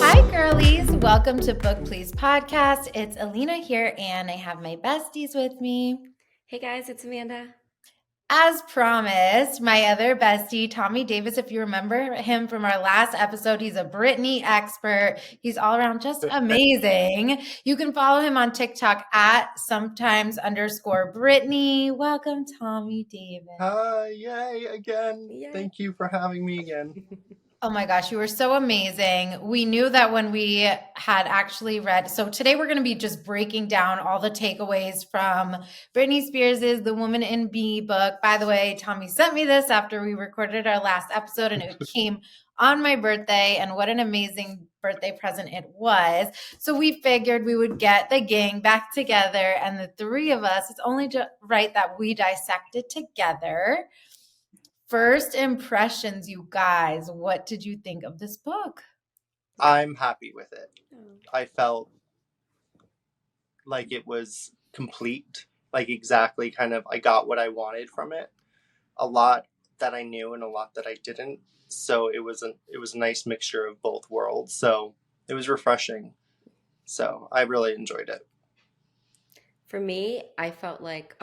Hi, girlies. Welcome to Book Please Podcast. It's Alina here, and I have my besties with me. Hey guys, it's Amanda. As promised, my other bestie, Tommy Davis, if you remember him from our last episode, he's a Britney expert. He's all around just amazing. You can follow him on TikTok at sometimes_Britney. Welcome, Tommy Davis. Hi, yay, again. Yay. Thank you for having me again. Oh my gosh, you were so amazing. We knew that when we had actually read. So today we're going to be just breaking down all the takeaways from Britney Spears' The Woman in B book. By the way, Tommy sent me this after we recorded our last episode and it came on my birthday, and what an amazing birthday present it was. So we figured we would get the gang back together, and the three of us, it's only right that we dissect it together. First impressions, you guys. What did you think of this book? I'm happy with it. I felt like it was complete, like exactly kind of I got what I wanted from it. A lot that I knew and a lot that I didn't. So it was a nice mixture of both worlds. So it was refreshing. So I really enjoyed it. For me, I felt like,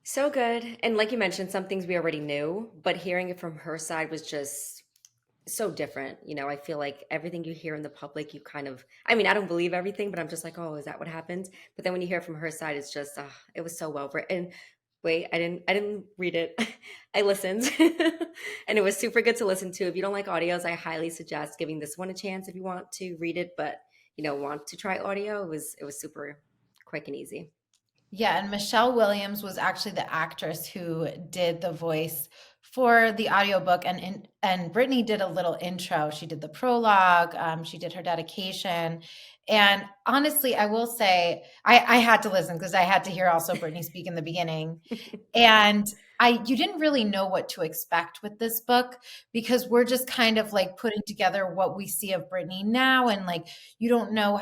so good. And like you mentioned, some things we already knew, but hearing it from her side was just so different. You know, I feel like everything you hear in the public, you kind of, I mean, I don't believe everything, but I'm just like, oh, is that what happened? But then when you hear it from her side, it's just, it was so well written. Wait, I didn't read it. I listened and it was super good to listen to. If you don't like audios, I highly suggest giving this one a chance if you want to read it, but want to try audio. It was super quick and easy. Yeah, and Michelle Williams was actually the actress who did the voice for the audiobook, and Brittany did a little intro. She did the prologue, she did her dedication. And honestly, I will say I had to listen because I had to hear also Brittany speak in the beginning. And you didn't really know what to expect with this book because we're just kind of like putting together what we see of Britney now, and like you don't know,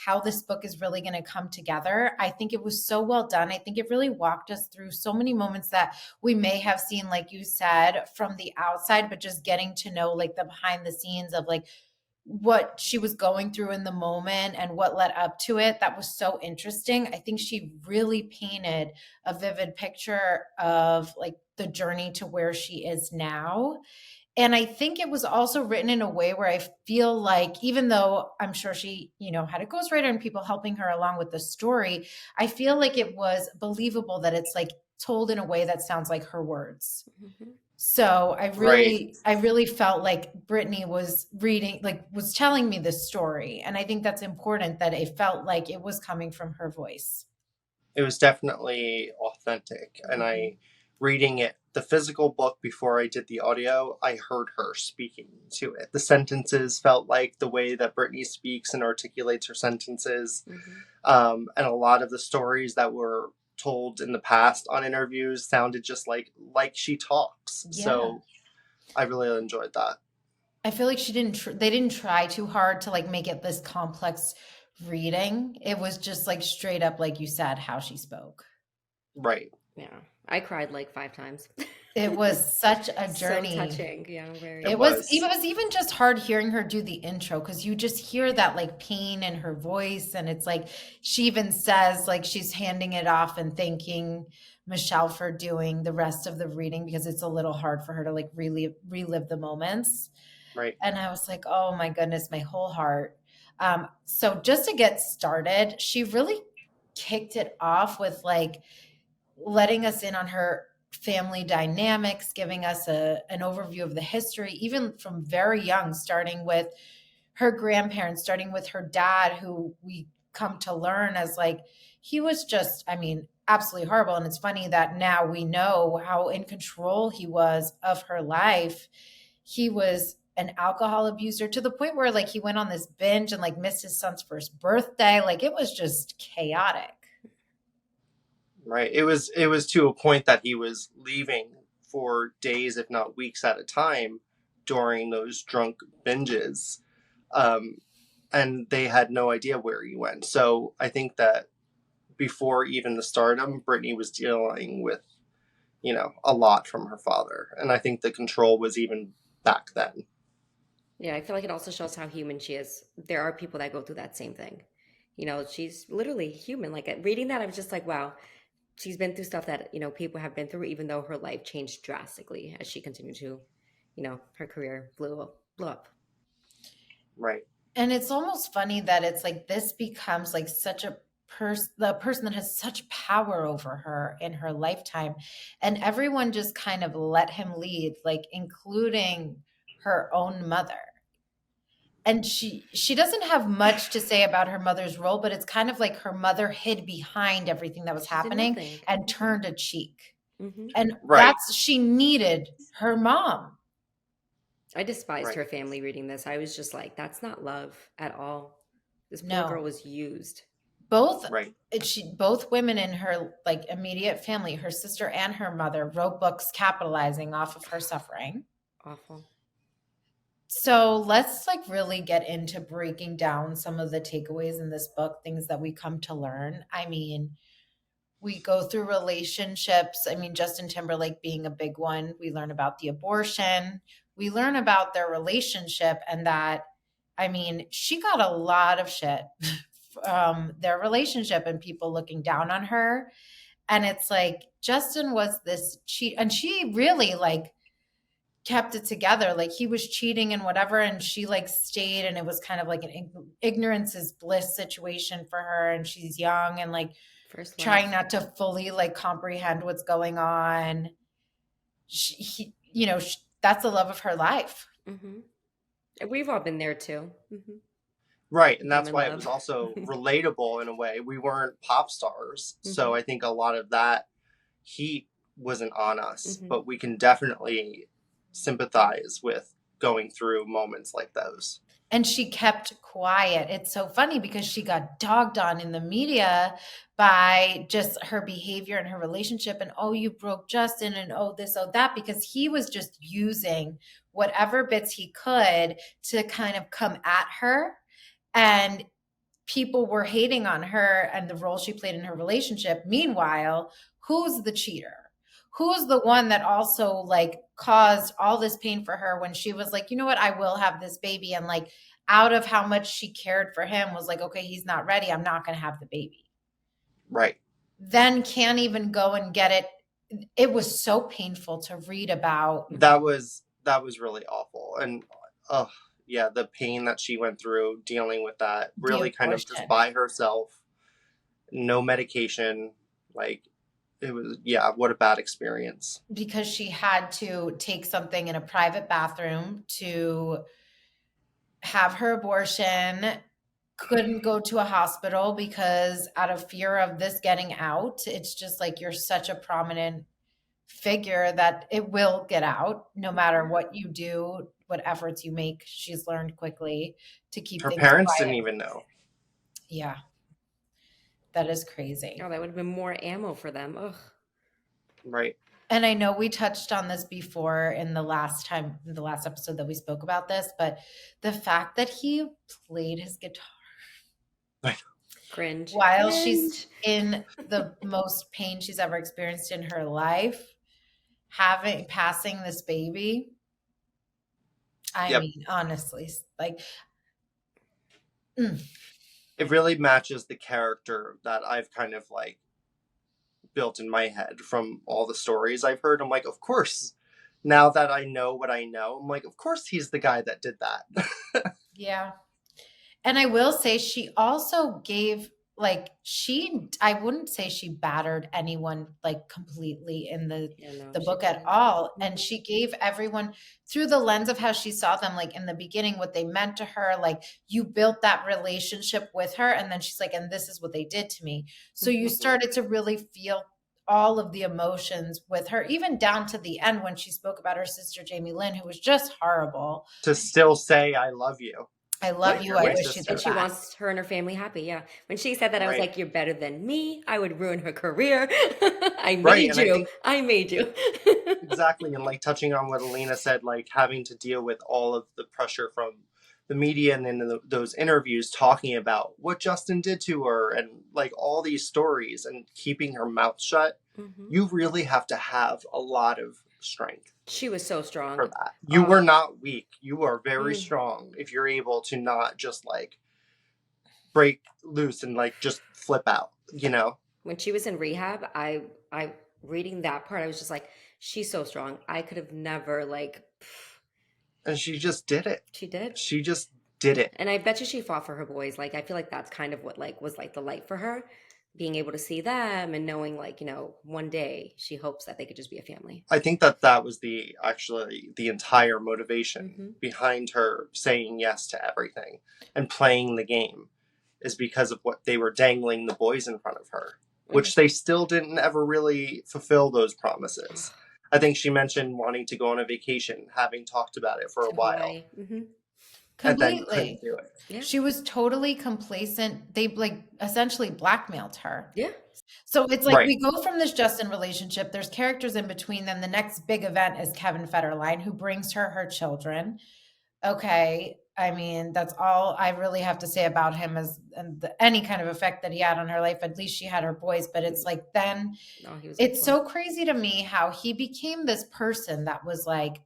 how this book is really going to come together. I think it was so well done. I think it really walked us through so many moments that we may have seen, like you said, from the outside, but just getting to know like the behind the scenes of like what she was going through in the moment and what led up to it. That was so interesting. I think she really painted a vivid picture of like the journey to where she is now. And I think it was also written in a way where I feel like, even though I'm sure she, had a ghostwriter and people helping her along with the story, I feel like it was believable that it's like told in a way that sounds like her words. Mm-hmm. So I really felt like Brittany was was telling me this story. And I think that's important that it felt like it was coming from her voice. It was definitely authentic. And reading it, the physical book before I did the audio, I heard her speaking to it. The sentences felt like the way that Britney speaks and articulates her sentences. Mm-hmm. And a lot of the stories that were told in the past on interviews sounded just like she talks. Yeah. So I really enjoyed that. I feel like they didn't try too hard to like make it this complex reading. It was just like straight up, like you said, how she spoke. Right. Yeah. I cried like 5 times. It was such a journey. So touching. Yeah, very. It was even just hard hearing her do the intro because you just hear that like pain in her voice, and it's like she even says like she's handing it off and thanking Michelle for doing the rest of the reading because it's a little hard for her to like relive the moments. Right. And I was like, oh my goodness, my whole heart. So just to get started, she really kicked it off with like letting us in on her family dynamics, giving us an overview of the history, even from very young, starting with her grandparents, starting with her dad, who we come to learn as like, he was just, I mean, absolutely horrible. And it's funny that now we know how in control he was of her life. He was an alcohol abuser to the point where like he went on this binge and like missed his son's first birthday. Like it was just chaotic. Right. It was to a point that he was leaving for days, if not weeks at a time during those drunk binges. And they had no idea where he went. So I think that before even the stardom, Britney was dealing with, a lot from her father. And I think the control was even back then. Yeah, I feel like it also shows how human she is. There are people that go through that same thing. She's literally human. Like reading that, I was just like, wow, she's been through stuff that, people have been through, even though her life changed drastically as she continued to, her career blew up. Right. And it's almost funny that it's like this becomes like such a the person that has such power over her in her lifetime, and everyone just kind of let him lead, like including her own mother. And she doesn't have much to say about her mother's role, but it's kind of like her mother hid behind everything that was She did happening nothing. and turned a cheek. Hmm. And Right. she needed her mom. I despised Right. her family reading this. I was just like, that's not love at all. This poor girl No. was used. Both Right. both women in her like immediate family, her sister and her mother, wrote books capitalizing off of her suffering. Awful. So let's like really get into breaking down some of the takeaways in this book, things that we come to learn. I mean, we go through relationships. I mean, Justin Timberlake being a big one. We learn about the abortion. We learn about their relationship, and that, I mean, she got a lot of shit from their relationship and people looking down on her. And it's like Justin was this cheat, and she really like kept it together. Like he was cheating and whatever, and she like stayed, and it was kind of like an ignorance is bliss situation for her, and she's young and like First trying love. not to fully like comprehend what's going on. That's the love of her life. Hmm. We've all been there too. Hmm. Right. And I'm that's in why it was love. also relatable in a way. We weren't pop stars. So Hmm. I think a lot of that heat wasn't on us, Hmm. but we can definitely sympathize with going through moments like those. And she kept quiet. It's so funny because she got dogged on in the media by just her behavior and her relationship, and oh, you broke Justin, and oh, this, oh, that, because he was just using whatever bits he could to kind of come at her. And people were hating on her and the role she played in her relationship. Meanwhile, who's the cheater? Who's the one that also like caused all this pain for her when she was like, you know what, I will have this baby, and like out of how much she cared for him was like, okay, he's not ready, I'm not going to have the baby. Right. Then can't even go and get it. It was so painful to read about. That was really awful. And yeah, the pain that she went through dealing with that, The really kind of just abortion. by herself, no medication, like it was, yeah, what a bad experience. Because she had to take something in a private bathroom to have her abortion, couldn't go to a hospital because out of fear of this getting out. It's just like you're such a prominent figure that it will get out no matter what you do, what efforts you make. She's learned quickly to keep Her things parents didn't quiet. even know. Yeah, that is crazy. Oh, that would have been more ammo for them. Ugh. Right. And I know we touched on this before in the last episode that we spoke about this, but the fact that he played his guitar Cringe. while Cringe. she's in the most pain she's ever experienced in her life, passing this baby. I Yep. mean, honestly, like, It really matches the character that I've kind of like built in my head from all the stories I've heard. I'm like, of course, now that I know what I know, I'm like, of course he's the guy that did that. yeah. And I will say she also gave like I wouldn't say she battered anyone like completely in the Yeah, no, the she book at didn't. all. And Mhm. she gave everyone through the lens of how she saw them, like in the beginning, what they meant to her. Like you built that relationship with her, and then she's like, and this is what they did to me. So you Mhm. started to really feel all of the emotions with her, even down to the end when she spoke about her sister Jamie Lynn, who was just horrible. To still say I love you. I love Like you. you're I my wish you the And sister. she best. wants her and her family happy. Yeah. When she said that, I was Right. like, "You're better than me. I would ruin her career. I Right. made And I you. think I made you." exactly. And like touching on what Alina said, like having to deal with all of the pressure from the media and in those interviews talking about what Justin did to her and like all these stories and keeping her mouth shut, you really have to have a lot of strength. She was so strong for that. You were not weak. You are very strong if you're able to not just like break loose and like just flip out, you know? When she was in rehab, I reading that part, I was just like, she's so strong. I could have never like. And she just did it. She did. She just did it. And I bet you she fought for her boys. Like I feel like that's kind of what like was like the light for her, being able to see them and knowing like, you know, one day she hopes that they could just be a family. I think that was the entire motivation behind her saying yes to everything and playing the game, is because of what they were dangling the boys in front of her, which they still didn't ever really fulfill those promises. I think she mentioned wanting to go on a vacation, having talked about it for a while. And then couldn't do it. Yeah. She was totally complacent. They like essentially blackmailed her. Yeah. So it's like we go from this Justin relationship. There's characters in between them. The next big event is Kevin Federline, who brings her children. Okay. I mean, that's all I really have to say about him as any kind of effect that he had on her life. At least she had her boys, but it's like then it's so crazy to me how he became this person that was like,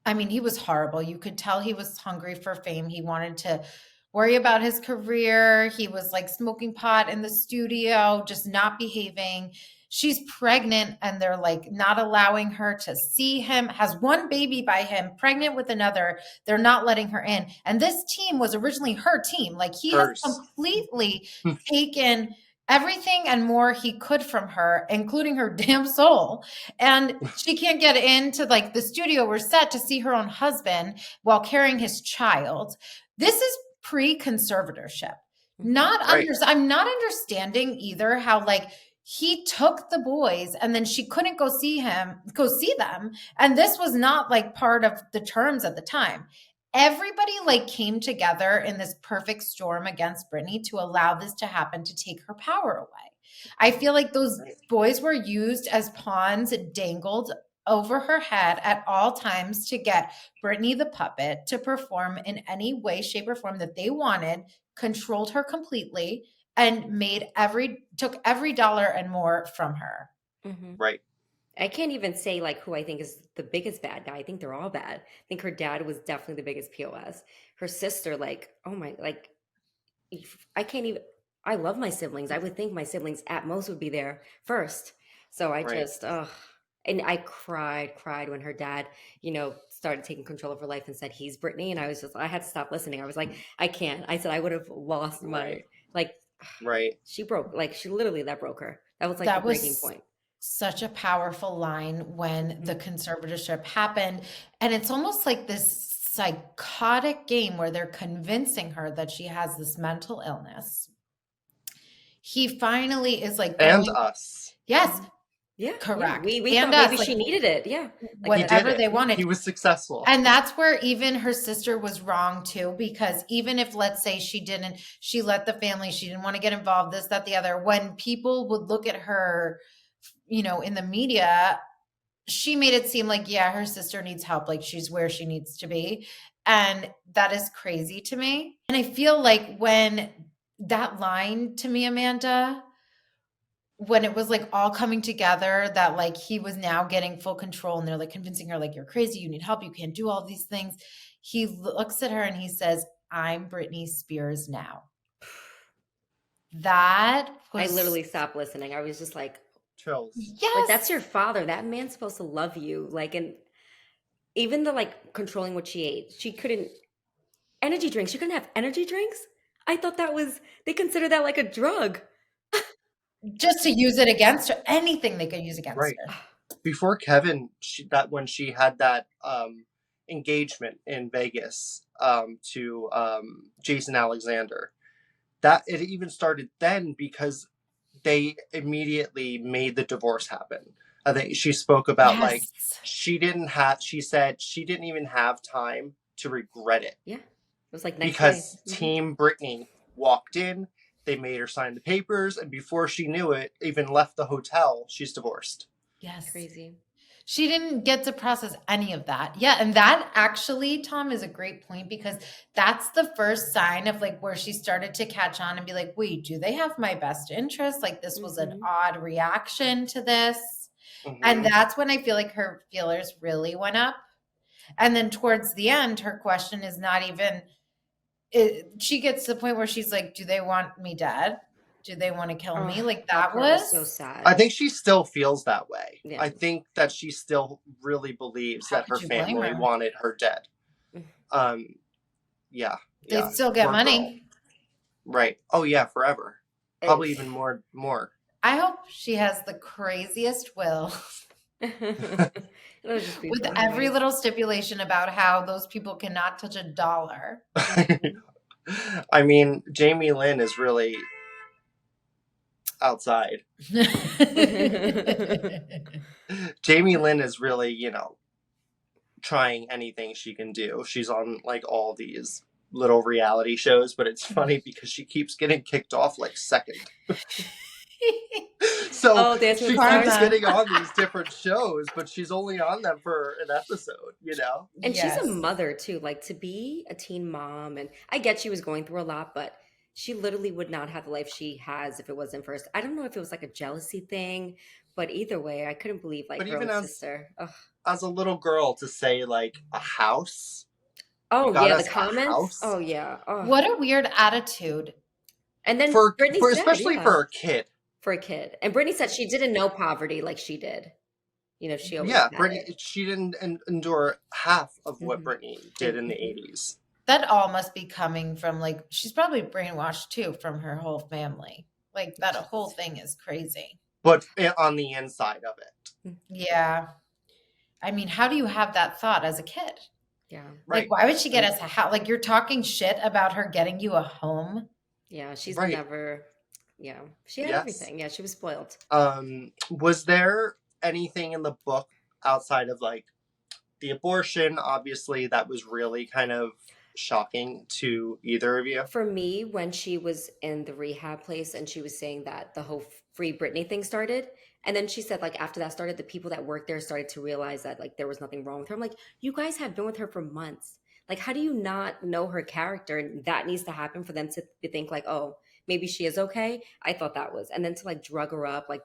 I mean, he was horrible. You could tell he was hungry for fame. He wanted to worry about his career. He was like smoking pot in the studio, just not behaving. She's pregnant and they're like not allowing her to see him, has one baby by him, pregnant with another. They're not letting her in. And this team was originally her team. Like he has completely taken everything and more he could from her, including her damn soul. And she can't get into like the studio or set to see her own husband while carrying his child. This is pre-conservatorship. I'm not understanding either how like he took the boys and then she couldn't go see them. And this was not like part of the terms at the time. Everybody like came together in this perfect storm against Britney to allow this to happen, to take her power away. I feel like those boys were used as pawns, dangled over her head at all times to get Britney the puppet to perform in any way, shape, or form that they wanted, controlled her completely, and took every dollar and more from her. Right. I can't even say like who I think is the biggest bad guy. I think they're all bad. I think her dad was definitely the biggest POS. Her sister, like, oh my, like, I can't even. I love my siblings. I would think my siblings at most would be there first. So I just, and I cried when her dad, you know, started taking control of her life and said he's Britney, and I had to stop listening. I was like, I can't. I said I would have lost my like. She broke, like she literally that broke her. That was like the breaking point. Such a powerful line when the conservatorship happened. And it's almost like this psychotic game where they're convincing her that she has this mental illness. He finally is like, and us. Yes. Yeah. Correct. Yeah. We thought maybe she needed it. Yeah. Like whatever they wanted. He was successful. And that's where even her sister was wrong too, because even if, let's say she let the family, she didn't want to get involved, this, that, the other, when people would look at her, you know, in the media, she made it seem like, yeah, her sister needs help. Like she's where she needs to be. And that is crazy to me. And I feel like when that line to me, Amanda, when it was like all coming together, that like he was now getting full control and they're like convincing her, like, you're crazy, you need help, you can't do all these things. He looks at her and he says, I'm Britney Spears now. That was... I literally stopped listening. I was just like, chills. Yes. Like, that's your father. That man's supposed to love you. Like, and even the like controlling what she ate. She couldn't energy drinks. She couldn't have energy drinks. I thought that was, they consider that like a drug. Just to use it against her, anything they could use against her. Before Kevin, when she had that engagement in Vegas to Jason Alexander, that it even started then because they immediately made the divorce happen. I think she spoke about like she said she didn't even have time to regret it. Yeah, it was like next because day. Team Britney walked in. They made her sign the papers, and before she knew it, even left the hotel, she's divorced. Yes. Crazy. She didn't get to process any of that. Yeah, and that actually, Tom, is a great point because that's the first sign of like where she started to catch on and be like, wait, do they have my best interest? Like this was an odd reaction to this. And that's when I feel like her feelers really went up. And then towards the end, her question is not even she gets to the point where she's like, do they want me dead? Do they want to kill me? Like that part was so sad. I think she still feels that way. Yeah. I think that she still really believes How that her could you blame family her? wanted her dead. Yeah. They still get Poor money. girl. Right. Oh yeah, forever. Probably even more. I hope she has the craziest will. With every little stipulation about how those people cannot touch $1. I mean, Jamie Lynn is really outside. Jamie Lynn is really, you know, trying anything she can do. She's on like all these little reality shows, but it's funny because she keeps getting kicked off like second. So she keeps getting on these different shows, but she's only on them for an episode, you know? And she's a mother too, like to be a teen mom. And I get she was going through a lot, but she literally would not have the life she has if it wasn't first. I don't know if it was like a jealousy thing, but either way, I couldn't believe like her own sister. As a little girl to say like a house. Oh yeah, the comments. Oh yeah. What a weird attitude. And then Britney said, especially for a kid. For a kid. And Britney said she didn't know poverty like she did. You know, she always Britney, she didn't endure half of what Britney did in the 80s. That all must be coming from like, she's probably brainwashed too from her whole family. Like that whole thing is crazy. But on the inside of it. Yeah. I mean, how do you have that thought as a kid? Yeah. Like, why would she get us a house? Like, you're talking shit about her getting you a home. Yeah, she's never... Yeah, she had everything. Yeah, she was spoiled. Was there anything in the book outside of like the abortion? Obviously, that was really kind of shocking to either of you. For me, when she was in the rehab place and she was saying that the whole Free Britney thing started, and then she said like after that started, the people that worked there started to realize that like there was nothing wrong with her. I'm like, you guys have been with her for months. Like, how do you not know her character? And that needs to happen for them to think like, oh, maybe she is okay. I thought that was, and then to like drug her up, like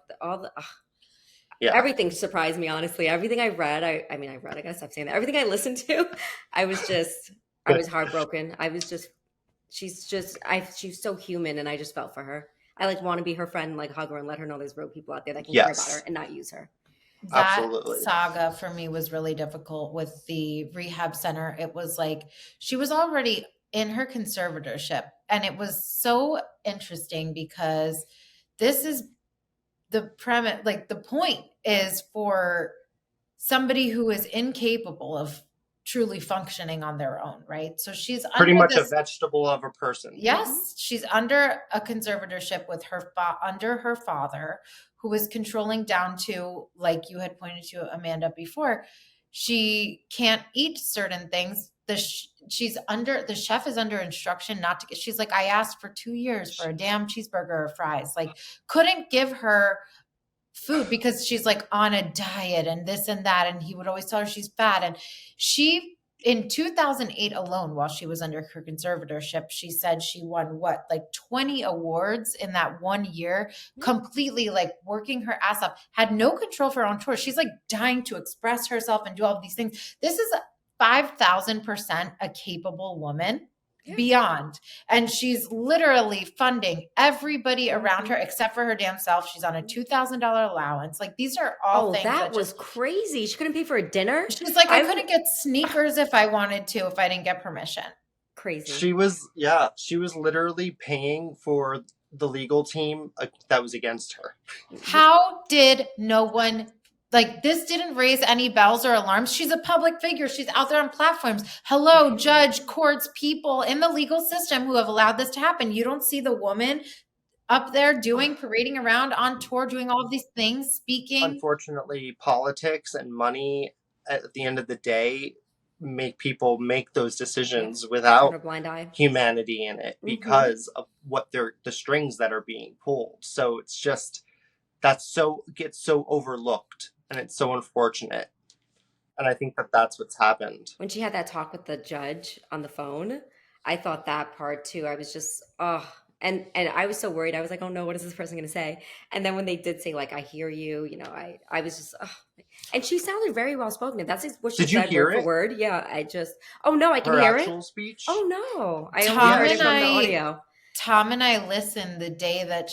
everything surprised me. Honestly, everything I read, I gotta stop saying that. Everything I listened to, I was heartbroken. She's so human, and I just felt for her. I like want to be her friend, like hug her and let her know there's real people out there that can care about her and not use her. That saga for me was really difficult with the rehab center. It was like she was already in her conservatorship, and it was so interesting because this is the premise, like the point is for somebody who is incapable of truly functioning on their own, right? So she's pretty much a vegetable of a person. Yes, she's under a conservatorship with her under her father, who is controlling down to, like you had pointed to, Amanda, before. She can't eat certain things. The chef is under instruction not to get. She's like, I asked for 2 years for a damn cheeseburger or fries. Like, couldn't give her food because she's like on a diet and this and that, and he would always tell her she's fat. And she, in 2008 alone, while she was under her conservatorship, she said she won like 20 awards in that 1 year, completely like working her ass off, had no control for her own choice. She's like dying to express herself and do all of these things. This is 5,000% a capable woman. Beyond. And she's literally funding everybody around her except for her damn self. She's on a $2,000 allowance. Like, these are all things that was crazy. She couldn't pay for a dinner. She's like, I couldn't get sneakers if I wanted to, if I didn't get permission. Crazy. She was literally paying for the legal team that was against her. How did no one, like, this didn't raise any bells or alarms? She's a public figure. She's out there on platforms. Hello, judge, courts, people in the legal system who have allowed this to happen. You don't see the woman up there parading around on tour, doing all of these things, speaking. Unfortunately, politics and money at the end of the day make people make those decisions without a blind eye. Humanity in it because of what the strings that are being pulled. So it's just, gets so overlooked And it's so unfortunate. And I think that that's what's happened. When she had that talk with the judge on the phone, I thought that part too. I was just, oh, and I was so worried. I was like, oh no, what is this person going to say? And then when they did say like, I hear you, you know, I was just, oh. And she sounded very well spoken. That's what she Did you said hear word for it? word. Yeah, oh no, I can Her hear it. actual speech? Oh no, I only Tom heard and it from the I audio. Tom and I listened the day that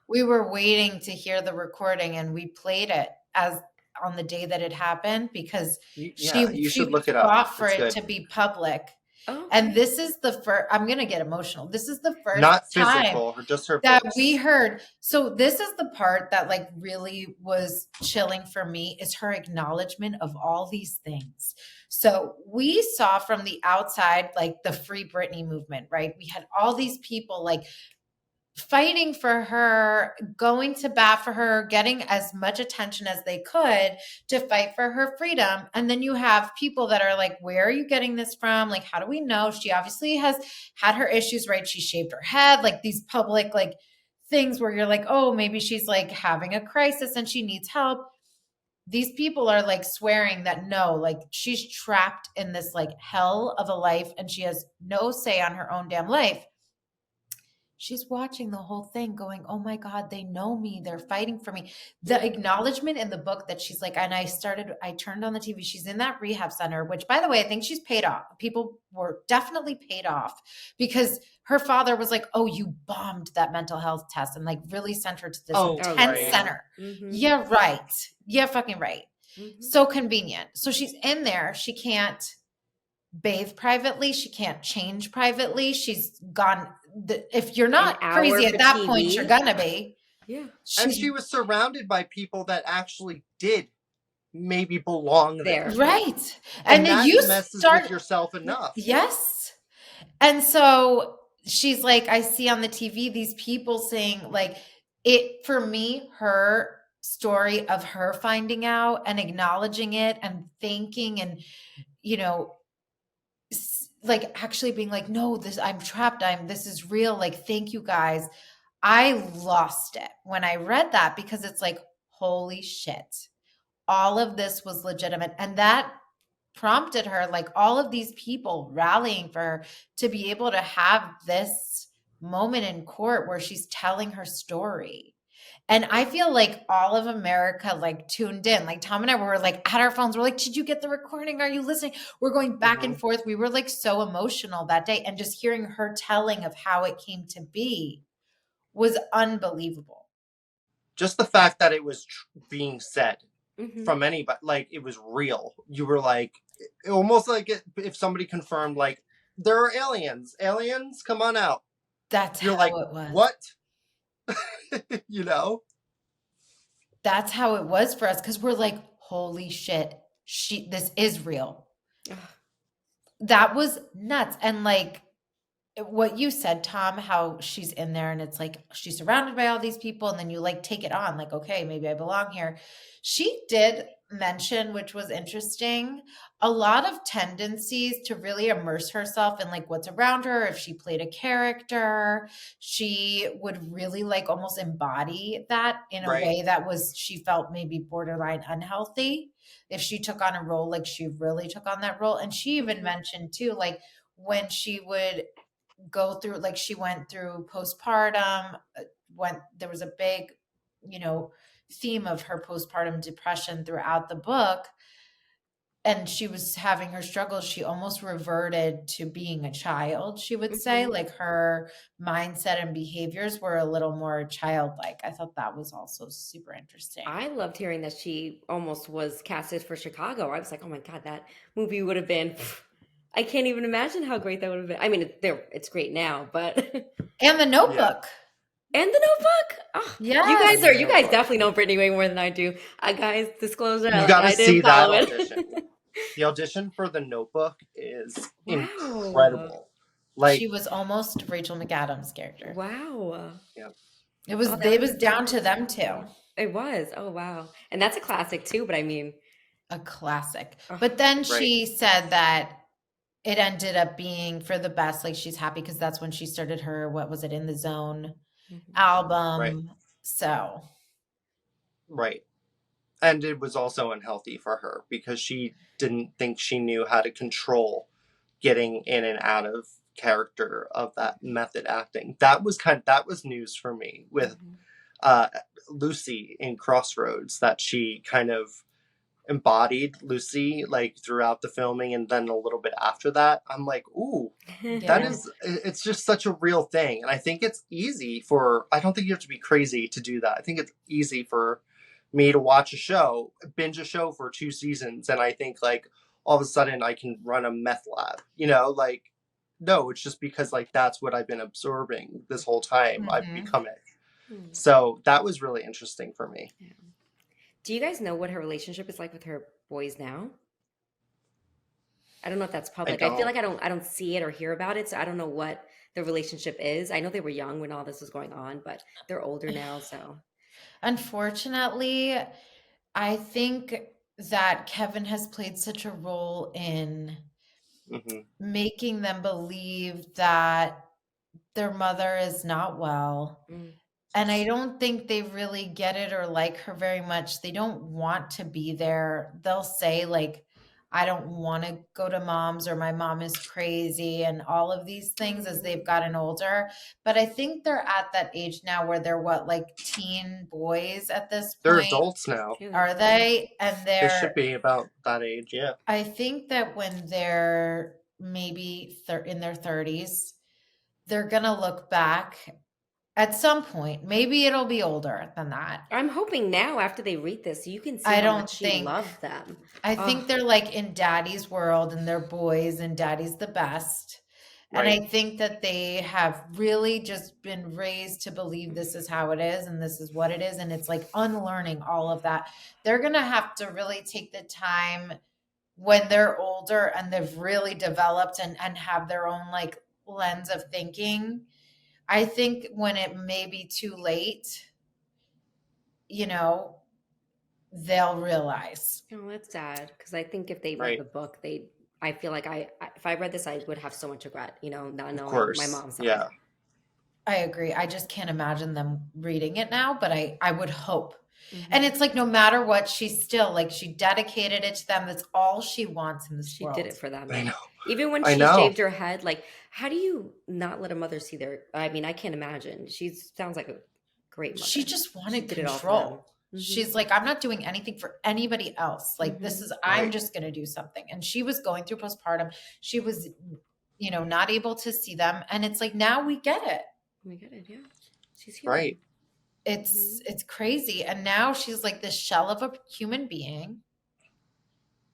we were waiting to hear the recording, and we played it as on the day that it happened because You should she look it up. fought for It's it good. to be public. Oh, And okay. this is the first, I'm going to get emotional. This is the first Not time physical, just her that voice. we heard. So this is the part that like really was chilling for me, is her acknowledgement of all these things. So we saw from the outside, like the Free Britney movement, right? We had all these people like fighting for her, going to bat for her, getting as much attention as they could to fight for her freedom. And then you have people that are like, where are you getting this from? Like, how do we know? She obviously has had her issues, right? She shaved her head, like these public, like things where you're like, oh, maybe she's like having a crisis and she needs help. These people are like swearing that no, like she's trapped in this like hell of a life and she has no say on her own damn life. She's watching the whole thing going, oh my God, they know me. They're fighting for me. The acknowledgement in the book that she's like, and I turned on the TV. She's in that rehab center, which by the way, I think she's paid off. People were definitely paid off because her father was like, oh, you bombed that mental health test and like really sent her to this intense right. center. Mm-hmm. Yeah, right. Yeah, fucking right. Mm-hmm. So convenient. So she's in there. She can't bathe privately. She can't change privately. She's gone. If you're not crazy at that point, you're gonna be. Yeah. And she was surrounded by people that actually did maybe belong there. Right. And that messes with yourself enough. Yes. And so she's like, I see on the TV these people saying like it, for me, her story of her finding out and acknowledging it and thinking and, you know, like actually being like, no, I'm trapped. This is real. Like, thank you guys. I lost it when I read that because it's like, holy shit. All of this was legitimate. And that prompted her, like all of these people rallying for her to be able to have this moment in court where she's telling her story. And I feel like all of America like tuned in. Like Tom and I were like at our phones. We're like, did you get the recording? Are you listening? We're going back and forth. We were like so emotional that day. And just hearing her telling of how it came to be was unbelievable. Just the fact that it was being said from anybody, like it was real. You were like, almost like if somebody confirmed, like, there are aliens. Aliens, come on out. That's You're how like, it was. What? You know? That's how it was for us because we're like, holy shit, this is real. That was nuts. And like what you said, Tom, how she's in there and it's like she's surrounded by all these people and then you like take it on like, okay, maybe I belong here. She did mention, which was interesting, a lot of tendencies to really immerse herself in like what's around her. If she played a character, she would really like almost embody that in a way that she felt maybe borderline unhealthy. If she took on a role, like she really took on that role. And she even mentioned too, like when she would go through, like she went through postpartum, there was a big, theme of her postpartum depression throughout the book. And she was having her struggles. She almost reverted to being a child, she would say, like her mindset and behaviors were a little more childlike. I thought that was also super interesting. I loved hearing that she almost was casted for Chicago. I was like, oh my God, that movie would have been, I can't even imagine how great that would have been. I mean, it's great now, but. And The Notebook. And The Notebook. Oh, yes. You guys definitely know Britney way more than I do. Guys, disclosure. You got to see that audition. The audition for The Notebook is incredible. Like she was almost Rachel McAdams' character. Wow. Yeah. It was down to them too. It was. Oh wow. And that's a classic too, but I mean a classic. But then she said that it ended up being for the best. Like she's happy because that's when she started her, what was it, In the Zone album. Right. So. Right. And it was also unhealthy for her because she didn't think she knew how to control getting in and out of character of that method acting. That was news for me with Mhm. uh, Lucy in Crossroads, that she kind of embodied Lucy like throughout the filming, and then a little bit after that. I'm like, ooh, that Yeah. is, it's just such a real thing. And I think it's easy for, I don't think you have to be crazy to do that. I think it's easy for me to watch a show, binge a show for 2 seasons, and I think like all of a sudden I can run a meth lab, like, no, it's just because like that's what I've been absorbing this whole time. I've Hmm. become it. Hmm. So that was really interesting for me. Yeah. Do you guys know what her relationship is like with her boys now? I don't know if that's I public. I feel don't. like I don't see it or hear about it, so I don't know what the relationship is. I know they were young when all this was going on, but they're older now, so Unfortunately, I think that Kevin has played such a role in Hmm. making them believe that their mother is not well. mm, And I don't think they really get it or like her very much. They don't want to be there. They'll say, like, I don't want to go to mom's, or my mom is crazy, and all of these things as they've gotten older. But I think they're at that age now where they're what, like teen boys at this They're point? adults now. yeah, Are they? And They should they're, be about that age, yeah. I think that when they're maybe in their 30s, they're going to look back at some point. Maybe it'll be older than that. I'm hoping now after they read this, you can see I how don't much she think, loved them. I Oh, think they're like in daddy's world and they're boys and daddy's the best. And Right. I think that they have really just been raised to believe this is how it is and this is what it is. And it's like unlearning all of that. They're going to have to really take the time when they're older and they've really developed and have their own like lens of thinking. I think when it may be too late, you know, they'll realize. oh, that's sad because I think if they read Right. the book, they. I feel like if I read this, I would have so much regret. Not Of knowing my course. mom's side. Yeah. I agree. I just can't imagine them reading it now, but I would hope. And Hmm. it's like no matter what, she's still like she dedicated it to them. That's all she wants in this She did world. it for them. I know. Even when I she know. shaved her head, like, how do you not let a mother see their? I mean, I can't imagine. She sounds like a great She mother. just She wanted did it all for them. control. She's like, I'm not doing anything for anybody else. Like, this Hmm. is, I'm Right. just going to do something. And she was going through postpartum. She was, not able to see them. And it's like, now we get it. We get it. Yeah, she's human. Right. Hmm. It's crazy. And now she's like this shell of a human being.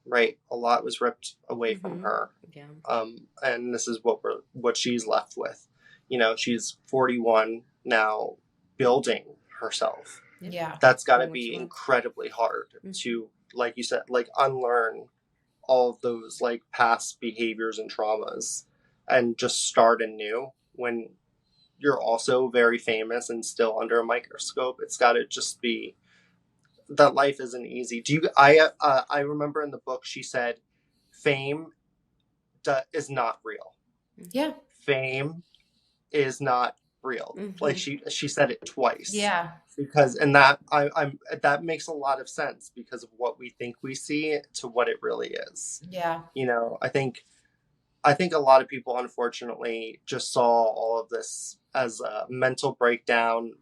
Right. A lot was ripped away from Hmm. her. Yeah. And this is what she's left with. She's 41 now, building herself. Yep. Yeah. That's got to Doing what she be wants. incredibly hard Mhm. to, like you said, like unlearn all of those like past behaviors and traumas and just start anew when you're also very famous and still under a microscope. It's got to just be that life isn't easy. I remember in the book she said fame is not real. Yeah. Fame is not real. Like Hmm. she said it twice. Yeah. Because and that I'm that makes a lot of sense because of what we think we see to what it really is. Yeah. I think a lot of people unfortunately just saw all of this as a mental breakdown.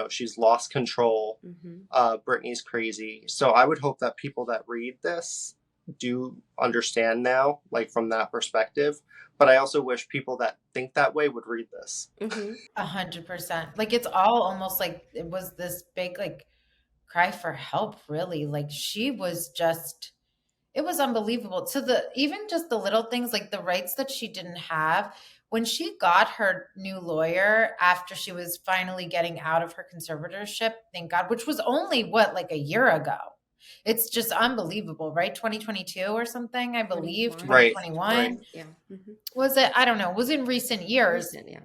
She's lost control. Hmm. Britney's crazy. So I would hope that people that read this do understand now, like from that perspective. But I also wish people that think that way would read this. Hmm. 100%. Like it's all almost like it was this big like cry for help, really. Like she was just it was unbelievable. To the even just the little things like the rights that she didn't have when she got her new lawyer after she was finally getting out of her conservatorship, thank God, which was only what like a year ago. It's just unbelievable, right? 2022 or something, I believe, 21. Right, 2021. right. Yeah. Hmm. Was it? I don't know. It was in recent years. Recent. Yeah.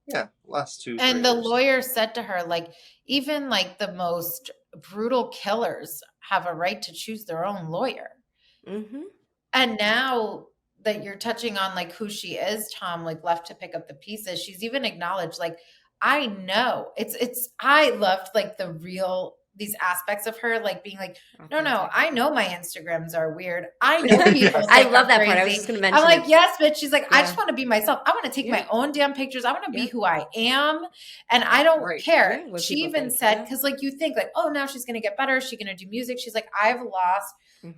Yeah, last 2, 3 And the years. lawyer said to her, like, even like the most brutal killers have a right to choose their own lawyer. Hmm. And now that you're touching on like who she is, Tom, like left to pick up the pieces, she's even acknowledged, like, I know I loved like these aspects of her, like being like, no, Authentic. I know my Instagrams are weird. I know people I think love I'm that crazy. part. I was just gonna I'm mention like, it. yes, but she's like, I Yeah. just want to be myself. I want to take Yeah. my own damn pictures. I want to be Yeah. who I am. And I don't Right. care. Yeah, what She people even think, said, yeah. because like you think like, oh, now she's going to get better. She's going to do music. She's like, I've lost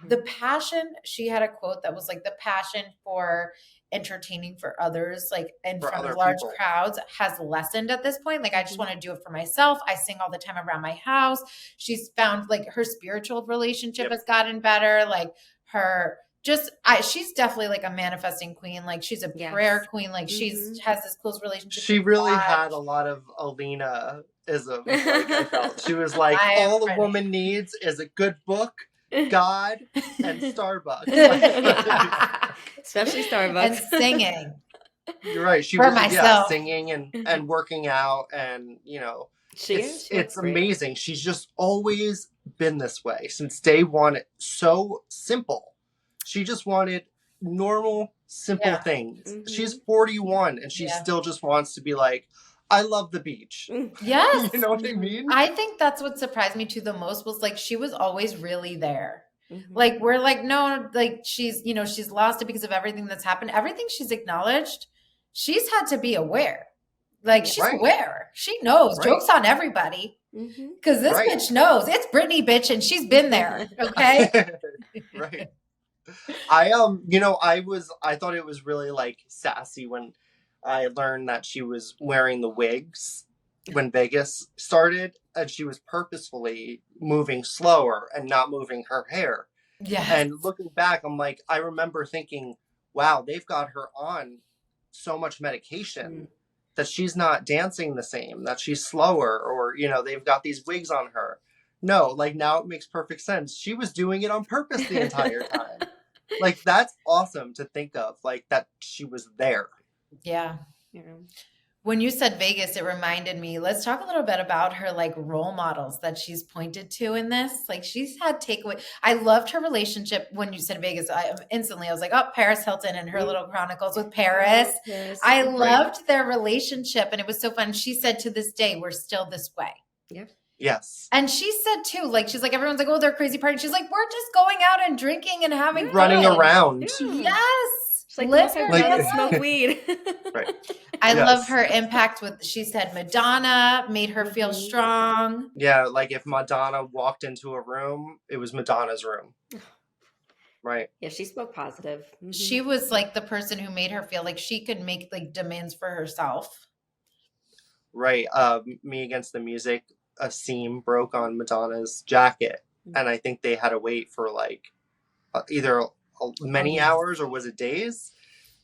the passion. She had a quote that was like, the passion for entertaining for others, like in For front of other large people. crowds, has lessened at this point. Like, I just want to do it for myself. I sing all the time around my house. She's found like her spiritual relationship Yep. has gotten better. Like her she's definitely like a manifesting queen. Like she's a Yes. prayer queen. Like she's has this close relationship. She with really God. had a lot of Alina-ism, like I felt. She was like, I am all a Britney. woman needs is a good book, God, and Starbucks. Especially Starbucks. And singing. You're right. She For was myself. singing and working out, and you know, She it's looks great. amazing. She's just always been this way since day one. So simple. She just wanted normal, simple things. She's 41 and she still just wants to be like, I love the beach. Yes. You know what I mean? I think that's what surprised me too the most was like she was always really there. Like we're like, no, like she's, you know, she's lost it because of everything that's happened. Everything she's acknowledged, she's had to be aware. Like she's aware. She knows. Joke's on everybody. Because this bitch knows. It's Britney, bitch, and she's been there. Okay. Right. I you know, I thought it was really like sassy when I learned that she was wearing the wigs when Vegas started, and she was purposefully moving slower and not moving her hair. Yeah. And looking back, I'm like, I remember thinking, wow, they've got her on so much medication that she's not dancing the same, that she's slower, or, you know, they've got these wigs on her. No, like now it makes perfect sense. She was doing it on purpose the entire time. Like, that's awesome to think of, like that she was there. Yeah. When you said Vegas, it reminded me, let's talk a little bit about her like role models that she's pointed to in this. Like she's had takeaway. I loved her relationship when you said Vegas. I was like, oh, Paris Hilton and her little chronicles with Paris. I loved their relationship and it was so fun. She said to this day, we're still this way. Yeah. Yes. And she said too, like, she's like, everyone's like, oh, they're crazy party. She's like, we're just going out and drinking and having running fun. around. Yes. She's like, live her like life. smoke weed. Right. I love her impact with, she said Madonna made her feel strong. Yeah, like if Madonna walked into a room, it was Madonna's room. Right. Yeah, she spoke positive. She was like the person who made her feel like she could make like demands for herself. Right. Me Against the Music, a seam broke on Madonna's jacket, and I think they had to wait for like either many hours or was it days?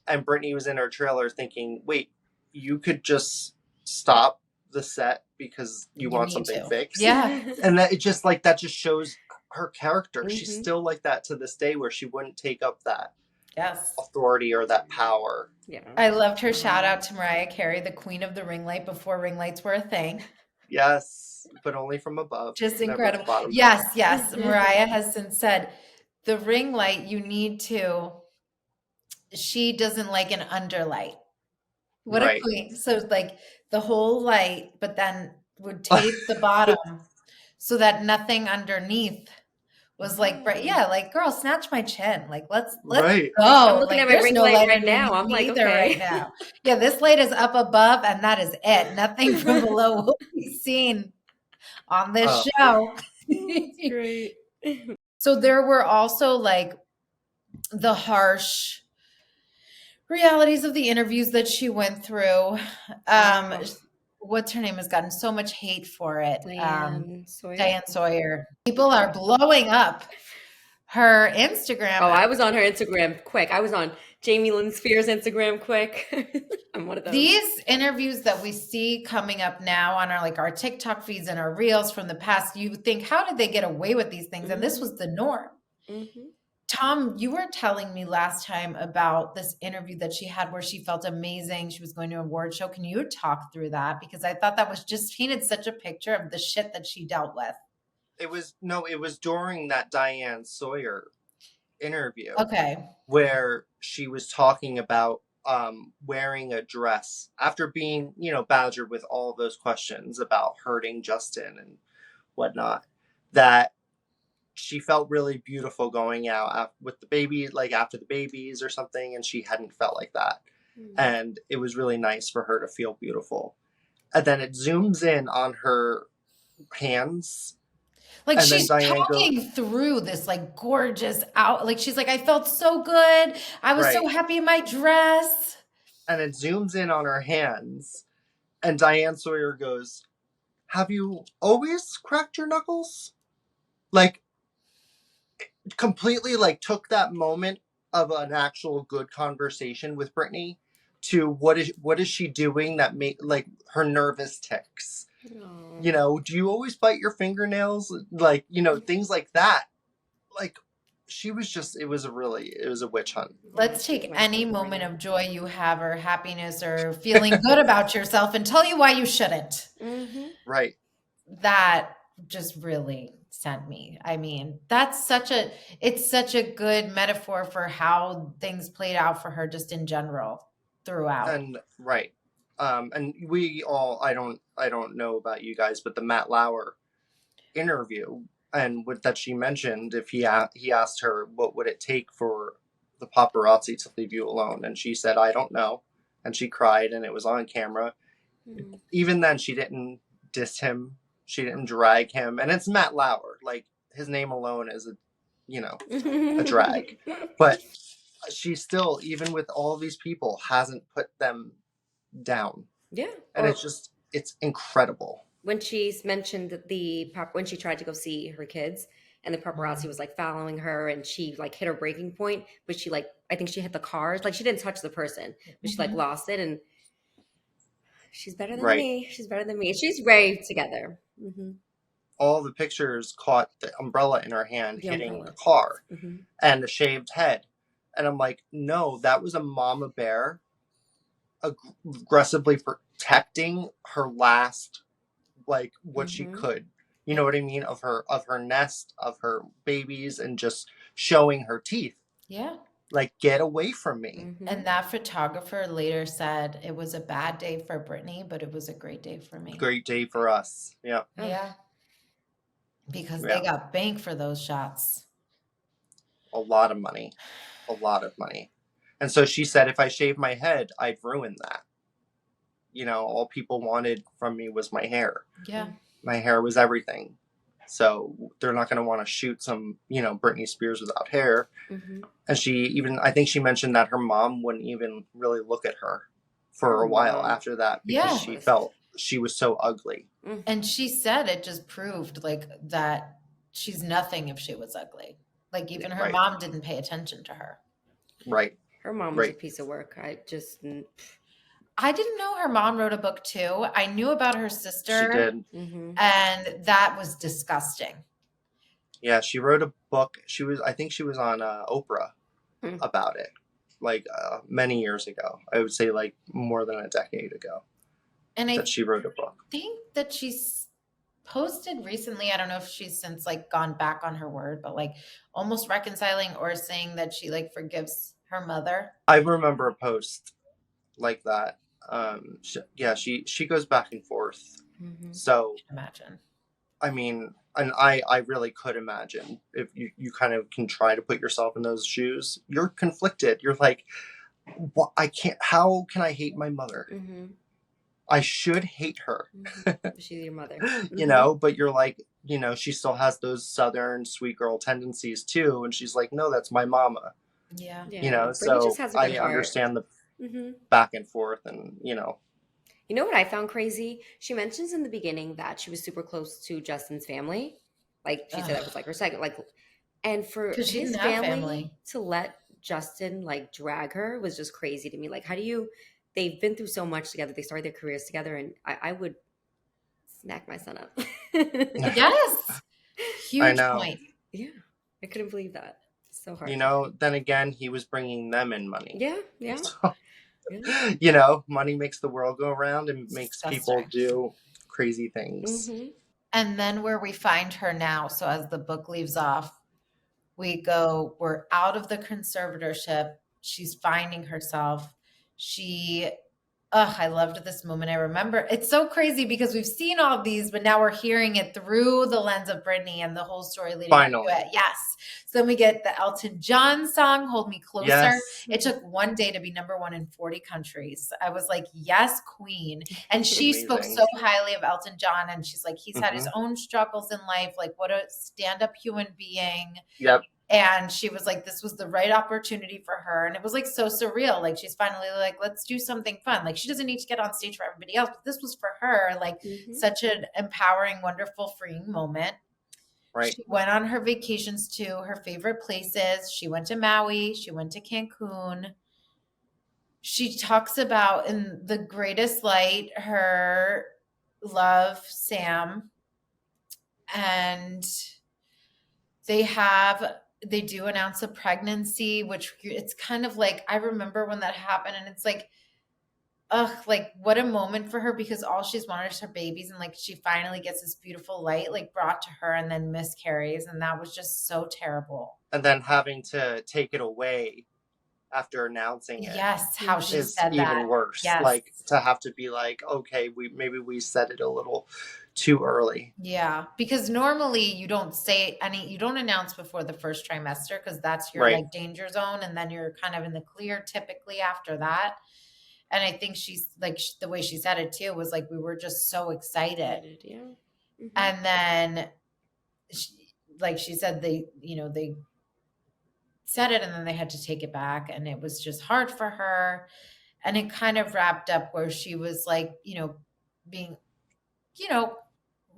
And Britney was in her trailer thinking, wait, you could just stop the set because you want something fixed? Yeah. And that it just like that just shows her character. She's still like that to this day, where she wouldn't take up that authority or that power. Yeah. I loved her shout out to Mariah Carey, the queen of the ring light, before ring lights were a thing. Yes, but only from above. Just incredible. Yes. Mariah has since said the ring light, you need to, she doesn't like an underlight. What a queen. So like the whole light, but then would tape the bottom so that nothing underneath was like bright. Yeah, like girl, snatch my chin. Like let's go. I'm looking like, at my ring light right now. I'm like, okay. Right now. Yeah, this light is up above, and that is it. Nothing from below will be seen on this show. That's great. So there were also like the harsh realities of the interviews that she went through. What's her name has gotten so much hate for it. Diane Sawyer. People are blowing up her Instagram. Oh, I was on her Instagram quick. I was on Jamie Lynn Spears' Instagram quick. I'm one of those. These interviews that we see coming up now on our TikTok feeds and our reels from the past, you think, how did they get away with these things? And this was the norm. Tom, you were telling me last time about this interview that she had where she felt amazing. She was going to an award show. Can you talk through that? Because I thought that was just painted such a picture of the shit that she dealt with. It was during that Diane Sawyer interview. Okay. Where she was talking about wearing a dress after being, badgered with all those questions about hurting Justin and whatnot. that she felt really beautiful going out with the baby, like after the babies or something, and she hadn't felt like that. And it was really nice for her to feel beautiful. And then it zooms in on her hands. Like And then she's Diane goes, talking through this like gorgeous out. Like she's like, I felt so good. I was so right. happy in my dress. And it zooms in on her hands. And Diane Sawyer goes, have you always cracked your knuckles? Like, completely like took that moment of an actual good conversation with Britney to what is she doing that made like her nervous ticks. You know, do you always bite your fingernails? Like, you know, things like that. Like, she was just, it was a witch hunt. Let's take any moment of joy you have or happiness or feeling good about yourself and tell you why you shouldn't. Right. That just really sent me. I mean, it's such a good metaphor for how things played out for her just in general throughout. And right. And we all, I don't know about you guys, but the Matt Lauer interview and what that she mentioned, if he asked her what would it take for the paparazzi to leave you alone, and she said I don't know, and she cried, and it was on camera. Even then, she didn't diss him, she didn't drag him, and it's Matt Lauer. Like, his name alone is a drag, but she still, even with all these people, hasn't put them down. Yeah. And it's incredible. When she's mentioned when she tried to go see her kids and the paparazzi was like following her and she like hit her breaking point, but she like, I think she hit the cars. Like she didn't touch the person, but she like lost it. And she's better than me. She's better than me. She's great together. All the pictures caught the umbrella in her hand hitting the car and the shaved head. And I'm like, no, that was a mama bear aggressively protecting her last, like, what she could. You know what I mean? Of her nest, of her babies, and just showing her teeth. Yeah. Like, get away from me. And that photographer later said it was a bad day for Britney, but it was a great day for me. Great day for us. Yeah. Yeah. Because they got bank for those shots. A lot of money. A lot of money. And so she said, if I shave my head, I'd ruin that. You know, all people wanted from me was my hair. Yeah. My hair was everything. So they're not going to want to shoot some, Britney Spears without hair. And I think she mentioned that her mom wouldn't even really look at her for a while after that because she felt she was so ugly. And she said it just proved like that she's nothing if she was ugly. Like even her mom didn't pay attention to her. Right. Her mom was a piece of work. I didn't know her mom wrote a book too. I knew about her sister. She did. And that was disgusting. Yeah, she wrote a book. I think she was on Oprah about it, like many years ago. I would say like more than a decade ago. And that she wrote a book. I think that she's posted recently. I don't know if she's since like gone back on her word, but like almost reconciling or saying that she like forgives her mother. I remember a post like that. She goes back and forth. So imagine. I mean, and I really could imagine if you kind of can try to put yourself in those shoes. You're conflicted. You're like, what? How can I hate my mother? I should hate her. She's your mother. But you're like, she still has those Southern sweet girl tendencies too. And she's like, no, that's my mama. Yeah. So I understand the back and forth and, You know what I found crazy? She mentions in the beginning that she was super close to Justin's family. Like she said that was like her second, like, and for his family to let Justin like drag her was just crazy to me. Like, they've been through so much together. They started their careers together, and I would smack my son up. Yes. Huge point. Yeah. I couldn't believe that. So hard. Then again, he was bringing them in money. Yeah. So, money makes the world go around and makes people do crazy things. And then where we find her now. So as the book leaves off, we're out of the conservatorship. She's finding herself. She Ugh, I loved this moment. I remember it's so crazy because we've seen all of these, but now we're hearing it through the lens of Britney and the whole story leading up to it. Finally. Yes. So then we get the Elton John song, Hold Me Closer. Yes. It took one day to be #1 in 40 countries. I was like, yes, queen. And she spoke Amazing. so highly of Elton John. And she's like, he's had his Hmm. own struggles in life. Like, what a stand up human being. Yep. And she was like, this was the right opportunity for her. And it was like so surreal. Like she's finally like, let's do something fun. Like she doesn't need to get on stage for everybody else, but this was for her, like such an empowering, wonderful, freeing moment. Right. She went on her vacations to her favorite places. She went to Maui. She went to Cancun. She talks about in the greatest light her love, Sam, and they do announce a pregnancy, which it's kind of like, I remember when that happened and it's like, ugh, like what a moment for her because all she's wanted is her babies. And like, she finally gets this beautiful light, like brought to her and then miscarries. And that was just so terrible. And then having to take it away after announcing it. Yes. How she is said even that. worse. Yes. Like to have to be like, okay, maybe we said it a little too early. Yeah, because normally you don't you don't announce before the first trimester because that's your Right. like danger zone, and then you're kind of in the clear typically after that. And I think she's like the way she said it too was like we were just so excited. Yeah. And then like she said they said it and then they had to take it back and it was just hard for her. And it kind of wrapped up where she was like, being,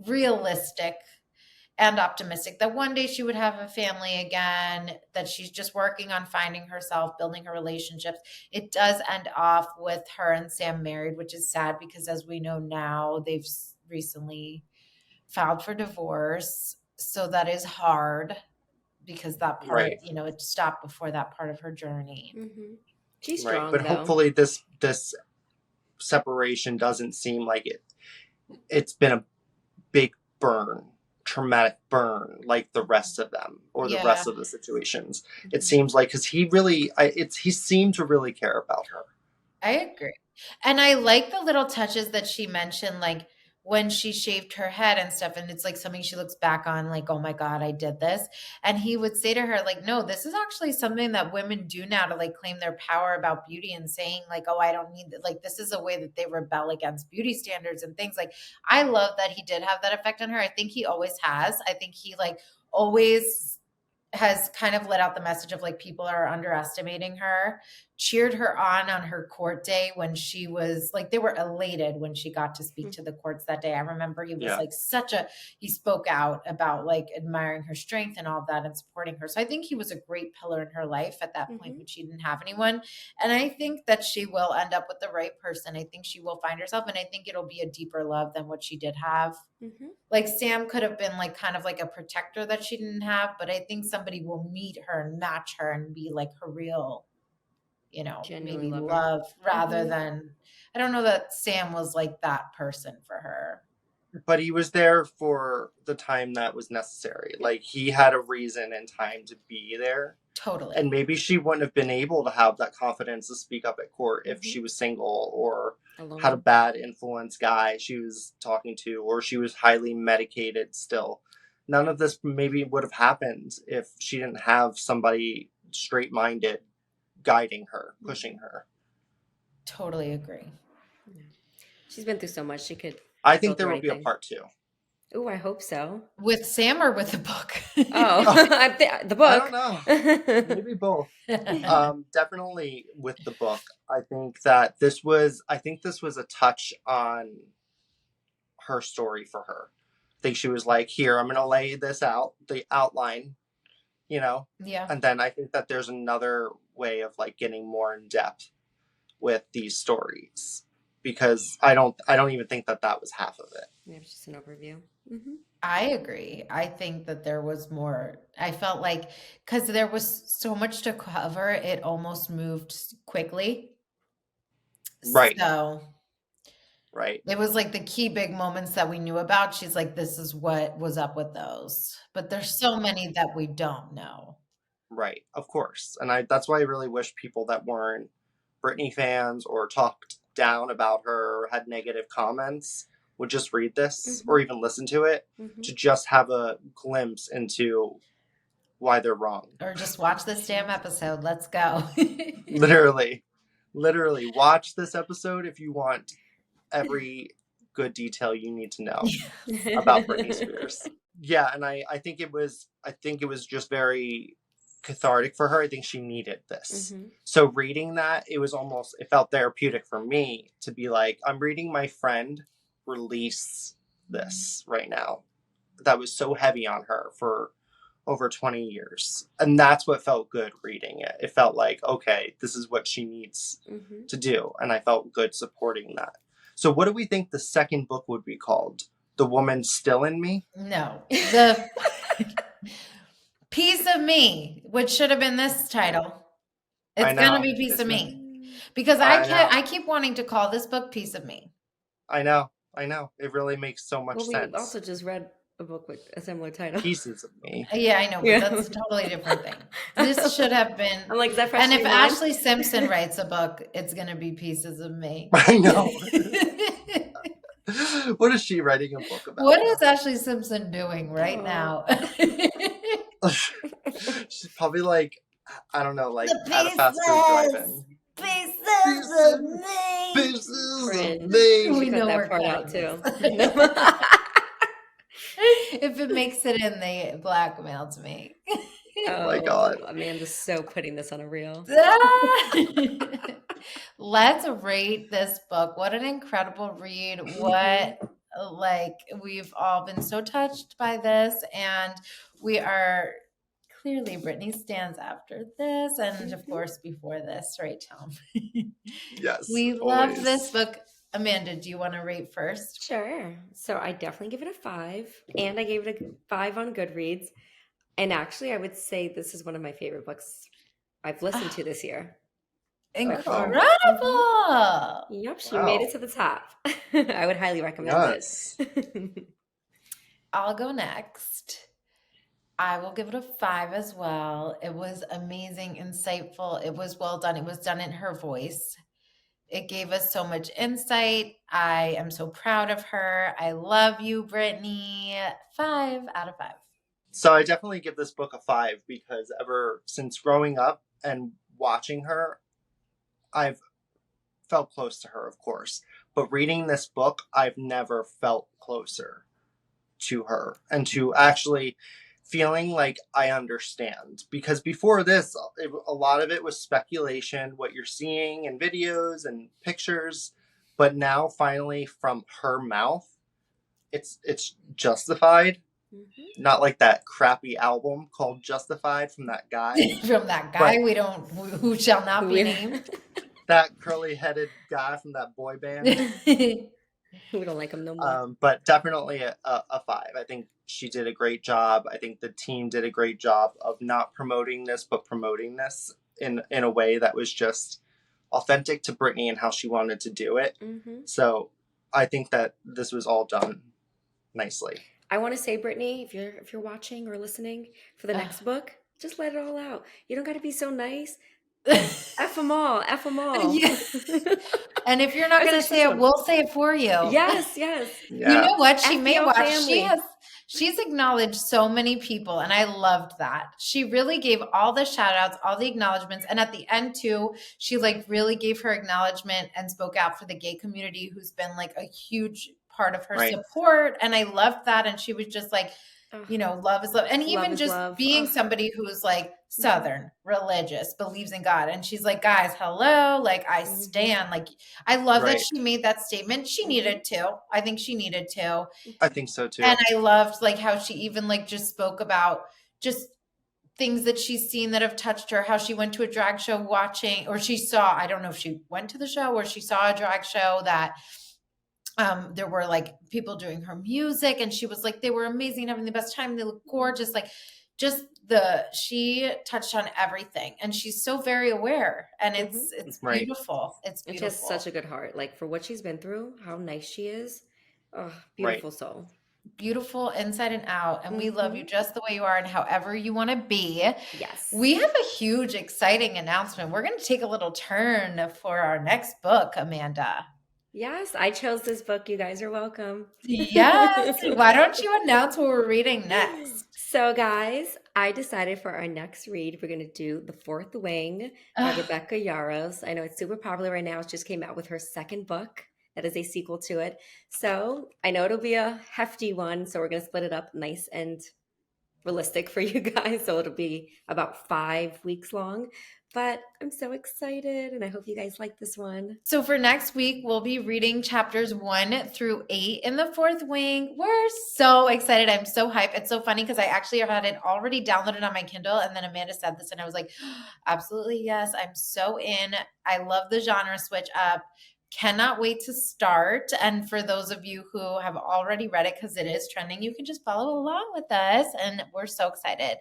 realistic and optimistic that one day she would have a family again, that she's just working on finding herself, building her relationships. It does end off with her and Sam married, which is sad because as we know now, they've recently filed for divorce. So that is hard because that part, Right. it stopped before that part of her journey. She's strong, right. But though. hopefully this separation doesn't seem like it's been a big traumatic burn like the rest of them or the rest of the situations. It seems like because he seemed to really care about her. I agree. And I like the little touches that she mentioned, like when she shaved her head and stuff. And it's like something she looks back on, like, oh my God, I did this. And he would say to her, like, no, this is actually something that women do now to like claim their power about beauty and saying, like, oh, I don't need that. Like, this is a way that they rebel against beauty standards and things. Like, I love that he did have that effect on her. I think he always has. I think he like always has kind of let out the message of like people are underestimating her, cheered her on her court day when she was like, they were elated when she got to speak to the courts that day. I remember he was like he spoke out about like admiring her strength and all of that and supporting her. So I think he was a great pillar in her life at that point when she didn't have anyone. And I think that she will end up with the right person. I think she will find herself and I think it'll be a deeper love than what she did have. Like Sam could have been like kind of like a protector that she didn't have, but I think somebody will meet her and match her and be like her real, genuine maybe love rather than, I don't know that Sam was like that person for her. But he was there for the time that was necessary. Like he had a reason and time to be there. Totally. And maybe she wouldn't have been able to have that confidence to speak up at court if she was single or alone. Had a bad influence guy she was talking to, or she was highly medicated still. None of this maybe would have happened if she didn't have somebody straight-minded guiding her, pushing her. Totally agree. She's been through so much. She could. I think there will be a part 2. Oh, I hope so. With Sam or with the book? Oh, the book. I don't know. Maybe both. Definitely with the book. I think this was a touch on her story for her. I think she was like, here, I'm going to lay this out, the outline, Yeah. And then I think that there's another way of like getting more in depth with these stories. Because I don't even think that was half of it. Yeah, it was just an overview. I agree. I think that there was more. I felt like because there was so much to cover, it almost moved quickly. Right. So, right. It was like the key big moments that we knew about. She's like, this is what was up with those. But there's so many that we don't know. Right. Of course. And that's why I really wish people that weren't Britney fans or talked down about her, had negative comments, would just read this or even listen to it to just have a glimpse into why they're wrong. Or just watch this damn episode. Let's go. Literally watch this episode if you want every good detail you need to know about Britney Spears. Yeah, and I think it was just very cathartic for her. I think she needed this. So reading that, it felt therapeutic for me to be like, I'm reading my friend release this right now. That was so heavy on her for over 20 years. And that's what felt good reading it. It felt like, okay, this is what she needs to do. And I felt good supporting that. So what do we think the second book would be called? The Woman Still in Me? No. The Piece of Me, which should have been this title. It's going to be Piece of Me. Because I keep wanting to call this book Piece of Me. I know. It really makes so much sense. We also just read a book with a similar title. Pieces of Me. Yeah, I know, but that's a totally different thing. This should have been. I'm like, is that and if Ashley Simpson writes a book, it's going to be Pieces of Me. I know. What is she writing a book about? What is Ashley Simpson doing right now? She's probably like, I don't know, like at a fast food drive-in. Pieces of me. Pieces of me. We know that part out too. If it makes it in, they blackmailed me. Oh my God. Amanda's so putting this on a reel. Let's rate this book. What an incredible read. We've all been so touched by this, and we are clearly Britney stands after this, and of course before this, right, Tom? Yes. We loved this book. Amanda, do you want to rate first? Sure. So I definitely give it a 5, and I gave it a 5 on Goodreads. And actually, I would say this is one of my favorite books I've listened to this year. Incredible. Yep, she made it to the top. I would highly recommend it. I'll go next. I will give it a 5 as well. It was amazing, insightful. It was well done. It was done in her voice. It gave us so much insight. I am so proud of her. I love you, Britney. 5 out of 5. So I definitely give this book a 5 because ever since growing up and watching her, I've felt close to her, of course. But reading this book, I've never felt closer to her and to actually feeling like I understand. Because before this, a lot of it was speculation, what you're seeing in videos and pictures. But now, finally, from her mouth, it's justified. Not like that crappy album called Justified from that guy. From that guy who shall not be named. That curly-headed guy from that boy band. We don't like him no more. But definitely a 5. I think she did a great job. I think the team did a great job of not promoting this, but promoting this in a way that was just authentic to Britney and how she wanted to do it. So I think that this was all done nicely. I want to say, Britney, if you're watching or listening for the next book, just let it all out. You don't got to be so nice. F them all. Yes. And if you're not going to say it, we'll say it for you. Yes. Yeah. You know what? She may watch. Family. She's acknowledged so many people, and I loved that. She really gave all the shout outs, all the acknowledgments. And at the end too, she really gave her acknowledgement and spoke out for the gay community, who's been a huge part of her support. And I loved that. And she was just love is love. And even just being somebody who's Southern, religious, believes in God. And she's like, guys, hello. I stand. I love that she made that statement. She needed to. I think she needed to. I think so too. And I loved how she even just spoke about just things that she's seen that have touched her, how she went to a drag show watching, or she saw, I don't know if she went to the show or she saw a drag show that there were people doing her music, and she was they were amazing, having the best time. They look gorgeous. She touched on everything, and she's so very aware, and it's beautiful. It's beautiful. She has such a good heart. For what she's been through, how nice she is. Oh, beautiful soul. beautiful inside and out, and we love you Mhm. just the way you are and however you want to be. Yes. We have a huge, exciting announcement. We're going to take a little turn for our next book, Amanda. Yes, I chose this book. You guys are welcome. Yes. Why don't you announce what we're reading next? So, guys, I decided for our next read, we're going to do The Fourth Wing by Rebecca Yarros. I know it's super popular right now. It just came out with her second book. That is a sequel to it. So, I know it'll be a hefty one. So, we're going to split it up nice and realistic for you guys. So, it'll be about 5 weeks long. But I'm so excited, and I hope you guys like this one. So for next week, we'll be reading chapters 1 through 8 in The Fourth Wing. We're so excited. I'm so hyped. It's so funny because I actually had it already downloaded on my Kindle, and then Amanda said this, and I was like, absolutely yes, I'm so in. I love the genre switch up. Cannot wait to start. And for those of you who have already read it, because it is trending, you can just follow along with us, and we're so excited.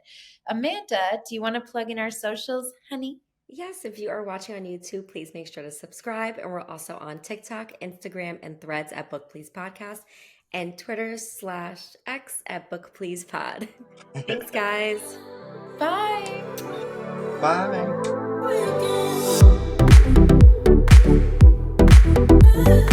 Amanda, do you want to plug in our socials, honey? Yes, if you are watching on YouTube, please make sure to subscribe. And we're also on TikTok, Instagram, and Threads at Book Please Podcast, and Twitter/X at Book Please Pod. Thanks, guys. Bye. Bye. Bye.